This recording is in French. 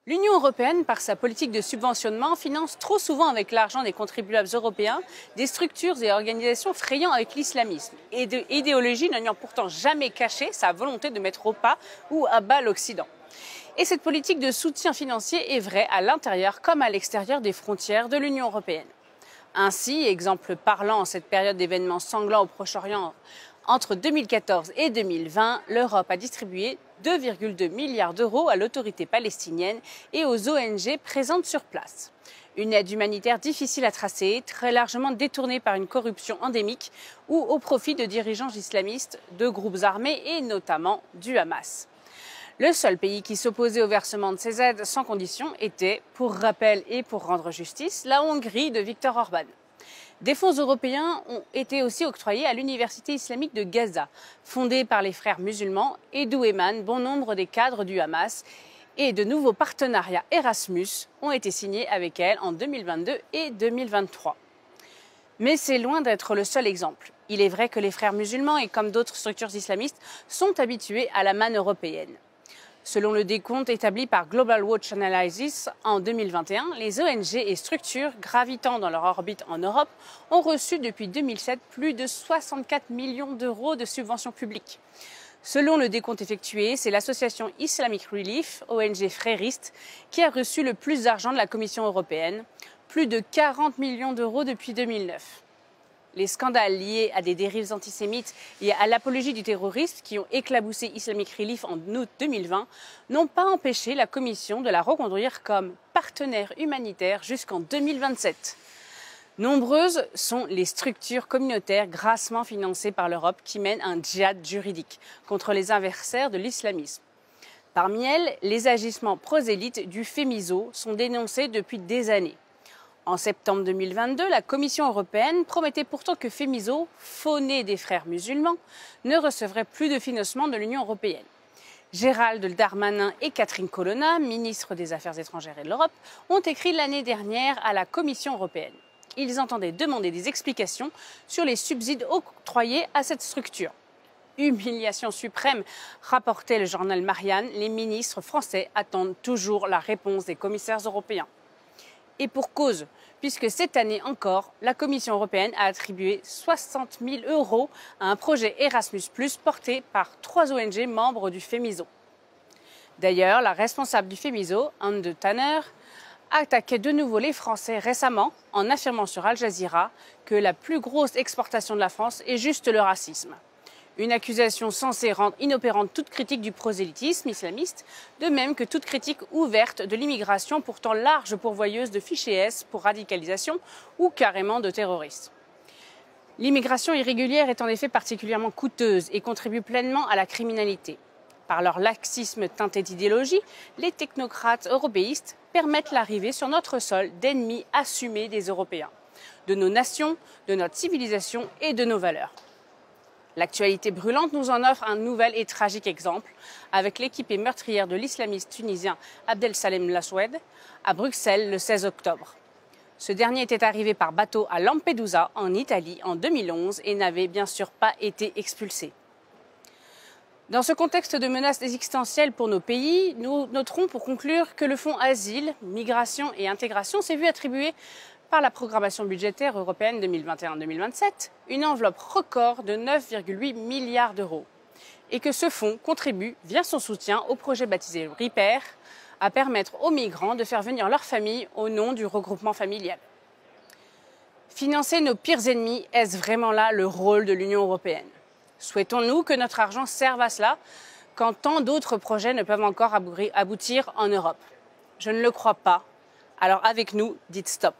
L'Union européenne, par sa politique de subventionnement, finance trop souvent avec l'argent des contribuables européens des structures et organisations frayant avec l'islamisme et d'idéologies n'ayant pourtant jamais caché sa volonté de mettre au pas ou à bas l'Occident. Et cette politique de soutien financier est vraie à l'intérieur comme à l'extérieur des frontières de l'Union européenne. Ainsi, exemple parlant en cette période d'événements sanglants au Proche-Orient, entre 2014 et 2020, l'Europe a distribué 2,2 milliards d'euros à l'autorité palestinienne et aux ONG présentes sur place. Une aide humanitaire difficile à tracer, très largement détournée par une corruption endémique ou au profit de dirigeants islamistes de groupes armés et notamment du Hamas. Le seul pays qui s'opposait au versement de ces aides sans condition était, pour rappel et pour rendre justice, la Hongrie de Viktor Orban. Des fonds européens ont été aussi octroyés à l'Université islamique de Gaza, fondée par les frères musulmans et d'où émanent bon nombre des cadres du Hamas. Et de nouveaux partenariats Erasmus ont été signés avec elle en 2022 et 2023. Mais c'est loin d'être le seul exemple. Il est vrai que les frères musulmans et comme d'autres structures islamistes sont habitués à la manne européenne. Selon le décompte établi par Global Watch Analysis en 2021, les ONG et structures gravitant dans leur orbite en Europe ont reçu depuis 2007 plus de 64 millions d'euros de subventions publiques. Selon le décompte effectué, c'est l'association Islamic Relief, ONG frériste, qui a reçu le plus d'argent de la Commission européenne, plus de 40 millions d'euros depuis 2009. Les scandales liés à des dérives antisémites et à l'apologie du terrorisme qui ont éclaboussé Islamic Relief en août 2020 n'ont pas empêché la Commission de la reconduire comme partenaire humanitaire jusqu'en 2027. Nombreuses sont les structures communautaires grassement financées par l'Europe qui mènent un djihad juridique contre les adversaires de l'islamisme. Parmi elles, les agissements prosélytes du FEMISO sont dénoncés depuis des années. En septembre 2022, la Commission européenne promettait pourtant que FEMISO, faux-né des frères musulmans, ne recevrait plus de financement de l'Union européenne. Gérald Darmanin et Catherine Colonna, ministres des Affaires étrangères et de l'Europe, ont écrit l'année dernière à la Commission européenne. Ils entendaient demander des explications sur les subsides octroyés à cette structure. Humiliation suprême, rapportait le journal Marianne, les ministres français attendent toujours la réponse des commissaires européens. Et pour cause, puisque cette année encore, la Commission européenne a attribué 60 000 euros à un projet Erasmus+, porté par 3 ONG membres du FEMISO. D'ailleurs, la responsable du FEMISO, Anne Tanner, a attaqué de nouveau les Français récemment en affirmant sur Al Jazeera que la plus grosse exportation de la France est juste le racisme. Une accusation censée rendre inopérante toute critique du prosélytisme islamiste, de même que toute critique ouverte de l'immigration pourtant large pourvoyeuse de fichiers S pour radicalisation ou carrément de terroristes. L'immigration irrégulière est en effet particulièrement coûteuse et contribue pleinement à la criminalité. Par leur laxisme teinté d'idéologie, les technocrates européistes permettent l'arrivée sur notre sol d'ennemis assumés des Européens, de nos nations, de notre civilisation et de nos valeurs. L'actualité brûlante nous en offre un nouvel et tragique exemple avec l'équipée meurtrière de l'islamiste tunisien Abdessalem Laswed à Bruxelles le 16 octobre. Ce dernier était arrivé par bateau à Lampedusa en Italie en 2011 et n'avait bien sûr pas été expulsé. Dans ce contexte de menaces existentielles pour nos pays, nous noterons pour conclure que le fonds Asile, Migration et Intégration s'est vu attribuer par la programmation budgétaire européenne 2021-2027 une enveloppe record de 9,8 milliards d'euros et que ce fonds contribue, via son soutien au projet baptisé REPAIR, à permettre aux migrants de faire venir leur famille au nom du regroupement familial. Financer nos pires ennemis, est-ce vraiment là le rôle de l'Union européenne? Souhaitons-nous que notre argent serve à cela quand tant d'autres projets ne peuvent encore aboutir en Europe? Je ne le crois pas. Alors avec nous, dites stop.